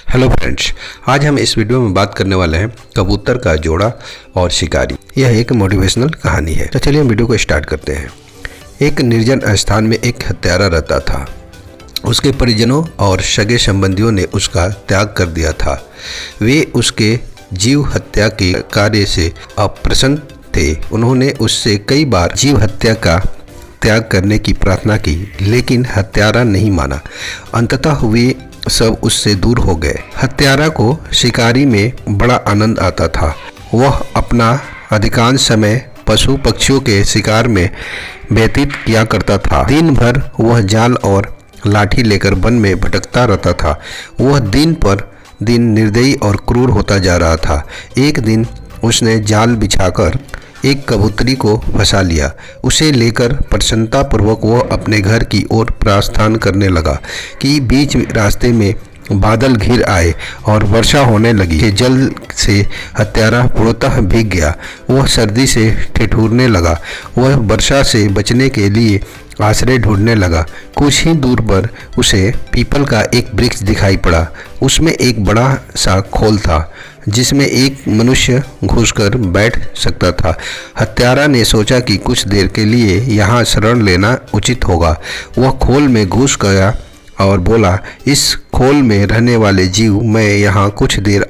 Hello friends, आज हम इस वीडियो में बात करने वाले हैं कबूतर का जोड़ा और शिकारी। यह एक मोटिवेशनल कहानी है। तो चलिए हम वीडियो को स्टार्ट करते हैं। एक निर्जन स्थान में एक हत्यारा रहता था। उसके परिजनों और सगे संबंधियों ने उसका त्याग कर दिया था। वे उसके जीव हत्या के कार्य से अप्रसन्न थे। उन्होंने उससे कई बार जीव हत्या का त्याग करने की प्रार्थना की, लेकिन हत्यारा नहीं माना। अंततः वे सब उससे दूर हो गए। हत्यारा को शिकारी में बड़ा आनंद आता था। वह अपना अधिकांश समय पशु पक्षियों के शिकार में व्यतीत किया करता था। दिन भर वह जाल और लाठी लेकर वन में भटकता रहता था। वह दिन पर दिन निर्दयी और क्रूर होता जा रहा था। एक दिन उसने जाल बिछाकर एक कबूतरी को फंसा लिया। उसे लेकर प्रसन्नतापूर्वक वह अपने घर की ओर प्रस्थान करने लगा कि बीच रास्ते में बादल घिर आए और वर्षा होने लगी। जल से हत्यारा पूर्णतः भीग गया। वह सर्दी से ठिठुरने लगा। वह वर्षा से बचने के लिए आश्रय ढूंढने लगा। कुछ ही दूर पर उसे पीपल का एक वृक्ष दिखाई पड़ा। उसमें एक बड़ा सा खोल था जिसमें एक मनुष्य घुसकर बैठ सकता था। हत्यारा ने सोचा कि कुछ देर के लिए यहाँ शरण लेना उचित होगा। वह खोल में घुस गया और बोला, इस खोल में रहने वाले जीव, मैं यहाँ कुछ देर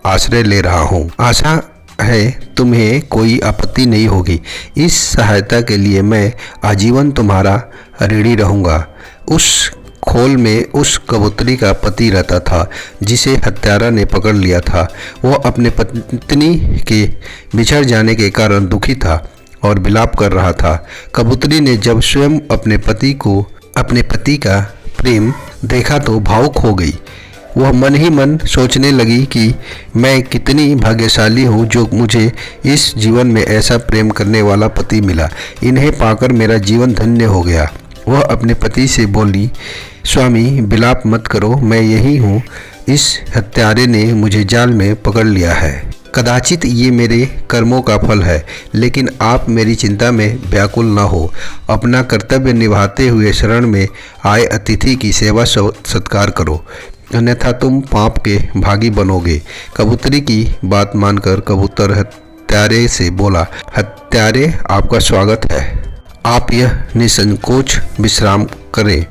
आश्रय ले रहा हूँ। आशा है तुम्हें कोई आपत्ति नहीं होगी। इस सहायता के लिए मैं आजीवन तुम्हारा ऋणी रहूँगा। उस खोल में उस कबूतरी का पति रहता था जिसे हत्यारा ने पकड़ लिया था। वह अपने पत्नी के बिछड़ जाने के कारण दुखी था और विलाप कर रहा था। कबूतरी ने जब स्वयं अपने पति का प्रेम देखा तो भावुक हो गई। वह मन ही मन सोचने लगी कि मैं कितनी भाग्यशाली हूँ जो मुझे इस जीवन में ऐसा प्रेम करने वाला पति मिला। इन्हें पाकर मेरा जीवन धन्य हो गया। वह अपने पति से बोली, स्वामी विलाप मत करो, मैं यही हूँ। इस हत्यारे ने मुझे जाल में पकड़ लिया है। कदाचित ये मेरे कर्मों का फल है, लेकिन आप मेरी चिंता में व्याकुल न हो। अपना कर्तव्य निभाते हुए शरण में आए अतिथि की सेवा सत्कार करो, अन्यथा तुम पाप के भागी बनोगे। कबूतरी की बात मानकर कबूतर हत्यारे से बोला, हत्यारे आपका स्वागत है। आप यह निसंकोच विश्राम करें।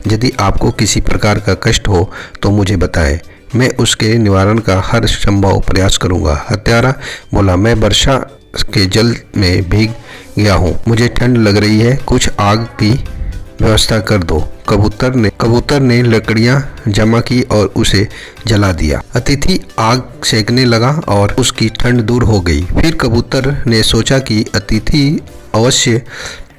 यदि आपको किसी प्रकार का कष्ट हो तो मुझे बताएं, मैं उसके निवारण का हर संभव प्रयास करूंगा। हत्यारा बोला, मैं वर्षा के जल में भीग गया हूँ, मुझे ठंड लग रही है, कुछ आग की व्यवस्था कर दो। कबूतर ने लकड़ियां जमा की और उसे जला दिया। अतिथि आग सेकने लगा और उसकी ठंड दूर हो गई। फिर कबूतर ने सोचा कि अतिथि अवश्य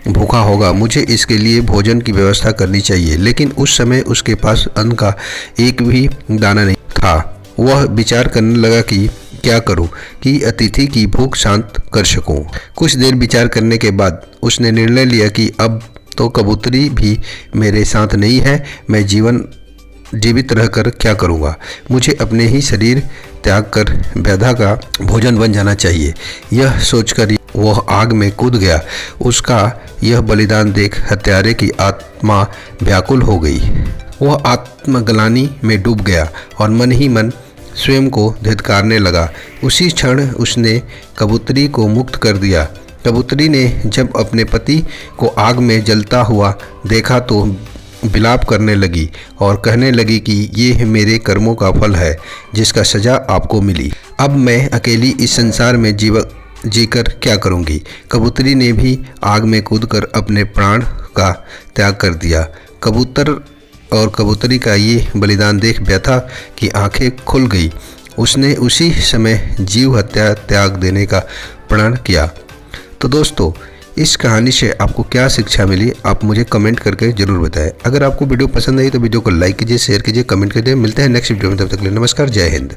भूखा होगा, मुझे इसके लिए भोजन की व्यवस्था करनी चाहिए। लेकिन उस समय उसके पास अन्न का एक भी दाना नहीं था। वह विचार करने लगा कि क्या करूं कि अतिथि की भूख शांत कर सकूं। कुछ देर विचार करने के बाद उसने निर्णय लिया कि अब तो कबूतरी भी मेरे साथ नहीं है, मैं जीवित रहकर क्या करूंगा। मुझे अपने ही शरीर त्याग कर व्यधा का भोजन बन जाना चाहिए। यह सोचकर वह आग में कूद गया। उसका यह बलिदान देख हत्यारे की आत्मा व्याकुल हो गई। वह आत्मग्लानि में डूब गया और मन ही मन स्वयं को धिक्कारने लगा। उसी क्षण उसने कबूतरी को मुक्त कर दिया। कबूतरी ने जब अपने पति को आग में जलता हुआ देखा तो विलाप करने लगी और कहने लगी कि ये मेरे कर्मों का फल है जिसका सजा आपको मिली। अब मैं अकेली इस संसार में जीकर क्या करूंगी। कबूतरी ने भी आग में कूदकर अपने प्राण का त्याग कर दिया। कबूतर और कबूतरी का ये बलिदान देख व्यथा की आंखें खुल गई। उसने उसी समय जीव हत्या त्याग देने का प्रण किया। तो दोस्तों, इस कहानी से आपको क्या शिक्षा मिली, आप मुझे कमेंट करके जरूर बताएं। अगर आपको वीडियो पसंद आई तो वीडियो को लाइक कीजिए, शेयर कीजिए, कमेंट कीजिए। मिलते हैं नेक्स्ट वीडियो में, तब तक के लिए नमस्कार, जय हिंद।